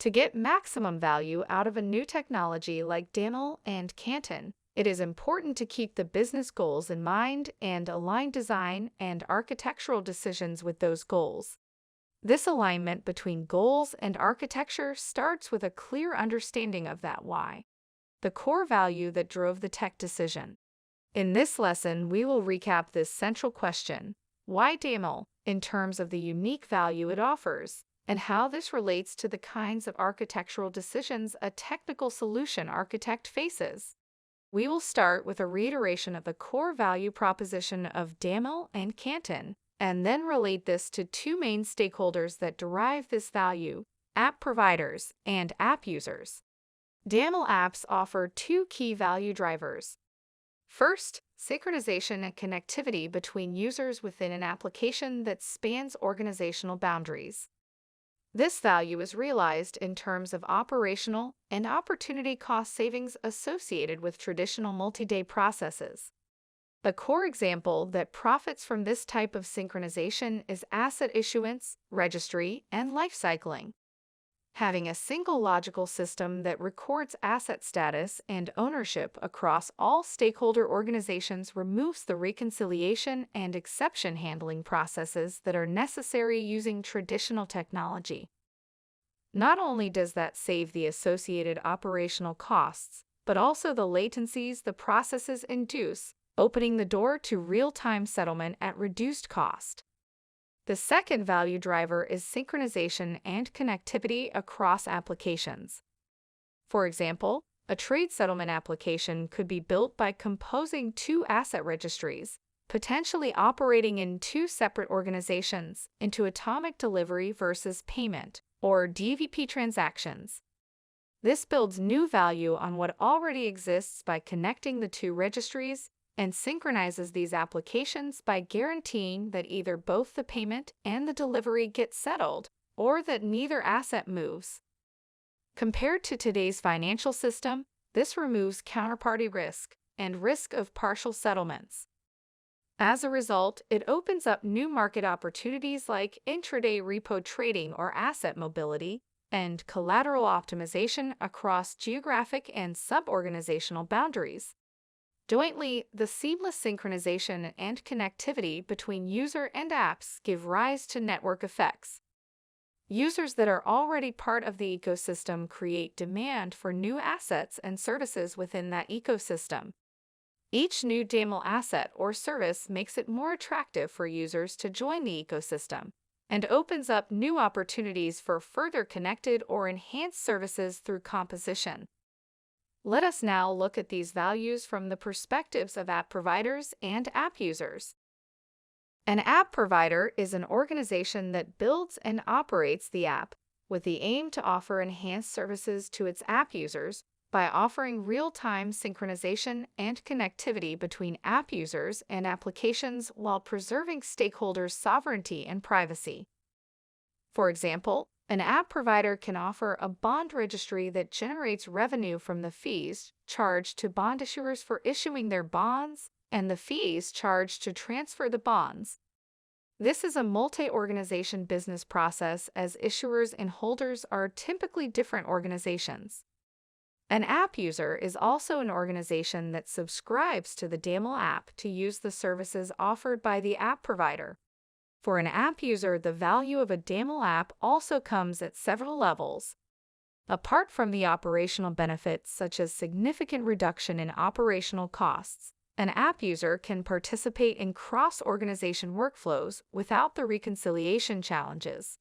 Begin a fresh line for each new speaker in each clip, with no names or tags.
To get maximum value out of a new technology like Daml and Canton, it is important to keep the business goals in mind and align design and architectural decisions with those goals. This alignment between goals and architecture starts with a clear understanding of that why, the core value that drove the tech decision. In this lesson, we will recap this central question: why Daml, in terms of the unique value it offers, and how this relates to the kinds of architectural decisions a technical solution architect faces. We will start with a reiteration of the core value proposition of Daml and Canton, and then relate this to two main stakeholders that derive this value: app providers and app users. Daml apps offer two key value drivers. First, synchronization and connectivity between users within an application that spans organizational boundaries. This value is realized in terms of operational and opportunity cost savings associated with traditional multi-day processes. A core example that profits from this type of synchronization is asset issuance, registry, and lifecycling. Having a single logical system that records asset status and ownership across all stakeholder organizations removes the reconciliation and exception handling processes that are necessary using traditional technology. Not only does that save the associated operational costs, but also the latencies the processes induce, opening the door to real-time settlement at reduced cost. The second value driver is synchronization and connectivity across applications. For example, a trade settlement application could be built by composing two asset registries, potentially operating in two separate organizations, into atomic delivery versus payment, or DVP transactions. This builds new value on what already exists by connecting the two registries, and synchronizes these applications by guaranteeing that either both the payment and the delivery get settled, or that neither asset moves. Compared to today's financial system, this removes counterparty risk and risk of partial settlements. As a result, it opens up new market opportunities like intraday repo trading or asset mobility, and collateral optimization across geographic and sub-organizational boundaries. Jointly, the seamless synchronization and connectivity between user and apps give rise to network effects. Users that are already part of the ecosystem create demand for new assets and services within that ecosystem. Each new Daml asset or service makes it more attractive for users to join the ecosystem, and opens up new opportunities for further connected or enhanced services through composition. Let us now look at these values from the perspectives of app providers and app users. An app provider is an organization that builds and operates the app with the aim to offer enhanced services to its app users by offering real-time synchronization and connectivity between app users and applications while preserving stakeholders' sovereignty and privacy. For example, an app provider can offer a bond registry that generates revenue from the fees charged to bond issuers for issuing their bonds and the fees charged to transfer the bonds. This is a multi-organization business process, as issuers and holders are typically different organizations. An app user is also an organization that subscribes to the Daml app to use the services offered by the app provider. For an app user, the value of a Daml app also comes at several levels. Apart from the operational benefits such as significant reduction in operational costs, an app user can participate in cross-organization workflows without the reconciliation challenges.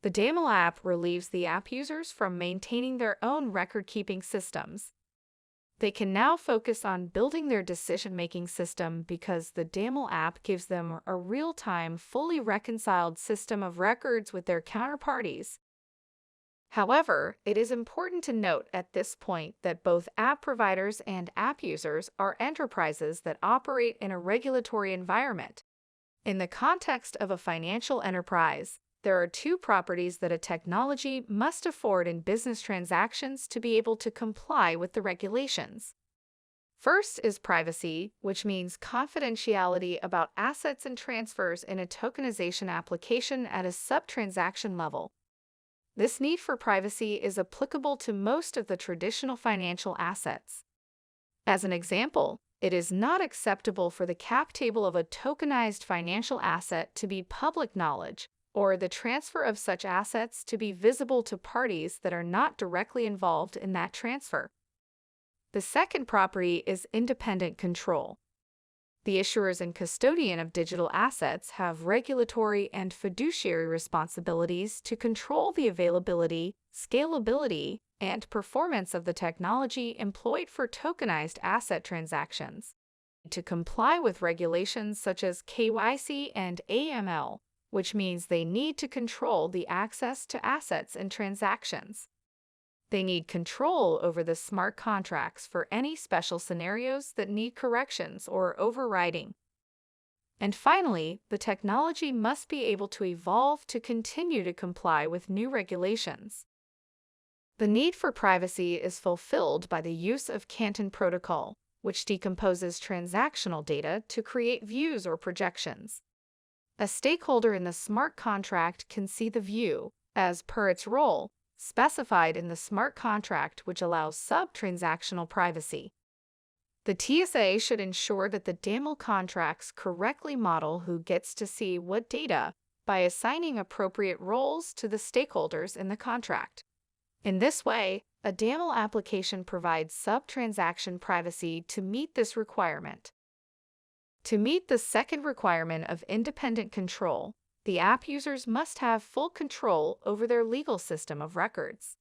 The Daml app relieves the app users from maintaining their own record-keeping systems. They can now focus on building their decision-making system because the Daml app gives them a real-time, fully reconciled system of records with their counterparties. However, it is important to note at this point that both app providers and app users are enterprises that operate in a regulatory environment. In the context of a financial enterprise, there are two properties that a technology must afford in business transactions to be able to comply with the regulations. First is privacy, which means confidentiality about assets and transfers in a tokenization application at a sub-transaction level. This need for privacy is applicable to most of the traditional financial assets. As an example, it is not acceptable for the cap table of a tokenized financial asset to be public knowledge, or the transfer of such assets to be visible to parties that are not directly involved in that transfer. The second property is independent control. The issuers and custodian of digital assets have regulatory and fiduciary responsibilities to control the availability, scalability, and performance of the technology employed for tokenized asset transactions. To comply with regulations such as KYC and AML, which means they need to control the access to assets and transactions. They need control over the smart contracts for any special scenarios that need corrections or overriding. And finally, the technology must be able to evolve to continue to comply with new regulations. The need for privacy is fulfilled by the use of Canton Protocol, which decomposes transactional data to create views or projections. A stakeholder in the smart contract can see the view, as per its role, specified in the smart contract, which allows sub-transactional privacy. The TSA should ensure that the Daml contracts correctly model who gets to see what data by assigning appropriate roles to the stakeholders in the contract. In this way, a Daml application provides sub-transaction privacy to meet this requirement. To meet the second requirement of independent control, the app users must have full control over their legal system of records.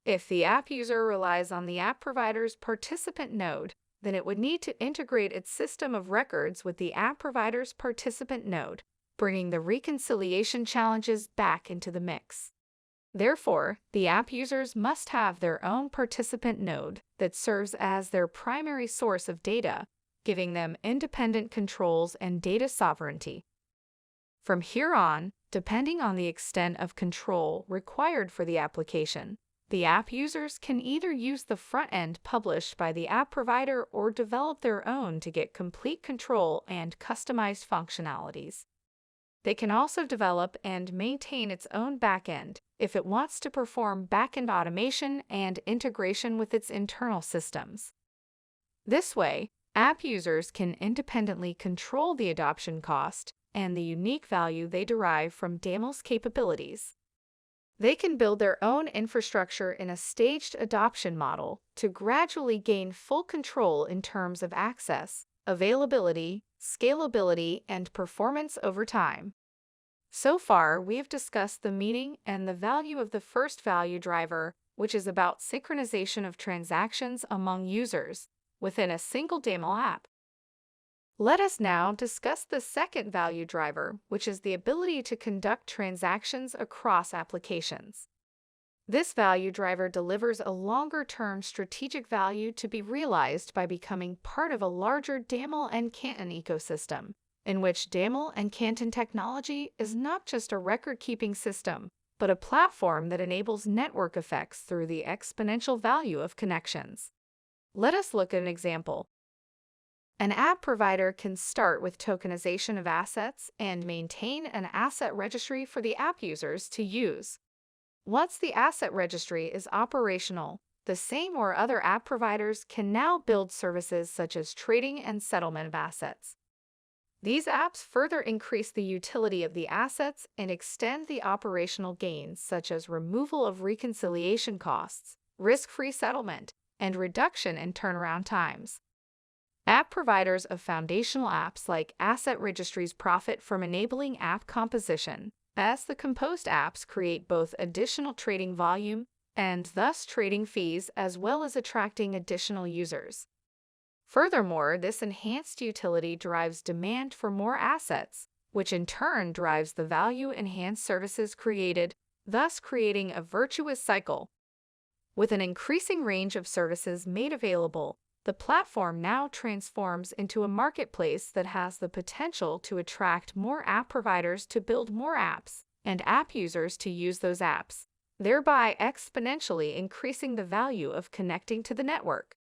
If the app user relies on the app provider's participant node, then it would need to integrate its system of records with the app provider's participant node, bringing the reconciliation challenges back into the mix. Therefore, the app users must have their own participant node that serves as their primary source of data, giving them independent controls and data sovereignty. From here on, depending on the extent of control required for the application, the app users can either use the front end published by the app provider or develop their own to get complete control and customized functionalities. They can also develop and maintain its own backend if it wants to perform backend automation and integration with its internal systems. This way, app users can independently control the adoption cost and the unique value they derive from Daml's capabilities. They can build their own infrastructure in a staged adoption model to gradually gain full control in terms of access, availability, scalability, and performance over time. So far, we have discussed the meaning and the value of the first value driver, which is about synchronization of transactions among users within a single Daml app. Let us now discuss the second value driver, which is the ability to conduct transactions across applications. This value driver delivers a longer-term strategic value to be realized by becoming part of a larger Daml and Canton ecosystem, in which Daml and Canton technology is not just a record-keeping system, but a platform that enables network effects through the exponential value of connections. Let us look at an example. An app provider can start with tokenization of assets and maintain an asset registry for the app users to use. Once the asset registry is operational, the same or other app providers can now build services such as trading and settlement of assets. These apps further increase the utility of the assets and extend the operational gains such as removal of reconciliation costs, risk-free settlement, and reduction in turnaround times. App providers of foundational apps like asset registries profit from enabling app composition, as the composed apps create both additional trading volume and thus trading fees as well as attracting additional users. Furthermore, this enhanced utility drives demand for more assets, which in turn drives the value-enhanced services created, thus creating a virtuous cycle. With an increasing range of services made available, the platform now transforms into a marketplace that has the potential to attract more app providers to build more apps and app users to use those apps, thereby exponentially increasing the value of connecting to the network.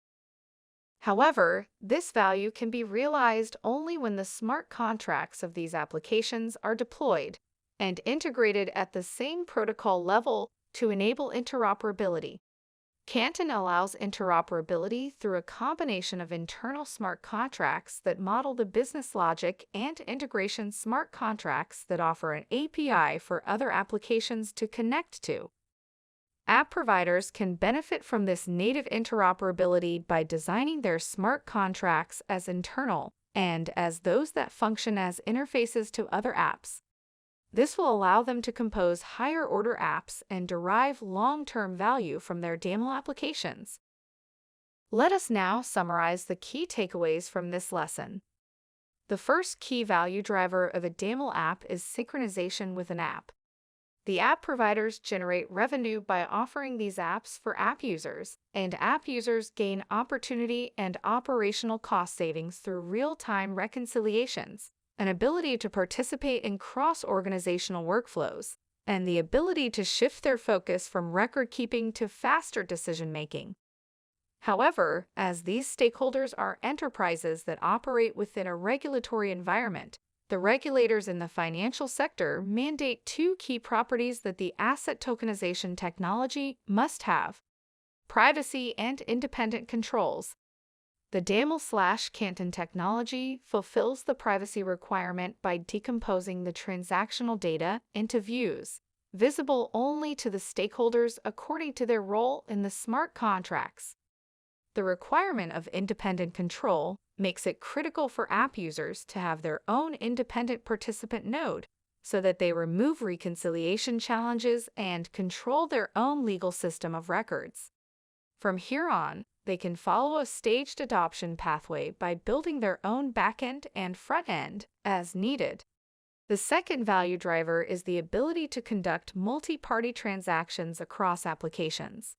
However, this value can be realized only when the smart contracts of these applications are deployed and integrated at the same protocol level to enable interoperability. Canton allows interoperability through a combination of internal smart contracts that model the business logic and integration smart contracts that offer an API for other applications to connect to. App providers can benefit from this native interoperability by designing their smart contracts as internal and as those that function as interfaces to other apps. This will allow them to compose higher-order apps and derive long-term value from their Daml applications. Let us now summarize the key takeaways from this lesson. The first key value driver of a Daml app is synchronization with an app. The app providers generate revenue by offering these apps for app users, and app users gain opportunity and operational cost savings through real-time reconciliations, an ability to participate in cross-organizational workflows, and the ability to shift their focus from record-keeping to faster decision-making. However, as these stakeholders are enterprises that operate within a regulatory environment, the regulators in the financial sector mandate two key properties that the asset tokenization technology must have: privacy and independent controls. The Daml/Canton technology fulfills the privacy requirement by decomposing the transactional data into views, visible only to the stakeholders according to their role in the smart contracts. The requirement of independent control makes it critical for app users to have their own independent participant node so that they remove reconciliation challenges and control their own legal system of records. From here on, they can follow a staged adoption pathway by building their own backend and front-end as needed. The second value driver is the ability to conduct multi-party transactions across applications.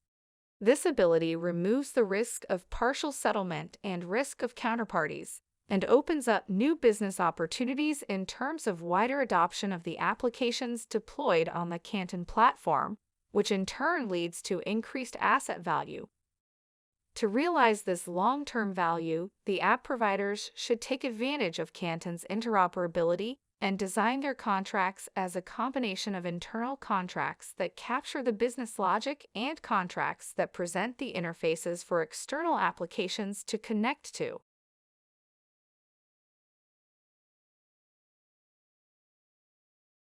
This ability removes the risk of partial settlement and risk of counterparties, and opens up new business opportunities in terms of wider adoption of the applications deployed on the Canton platform, which in turn leads to increased asset value. To realize this long-term value, the app providers should take advantage of Canton's interoperability and design their contracts as a combination of internal contracts that capture the business logic and contracts that present the interfaces for external applications to connect to.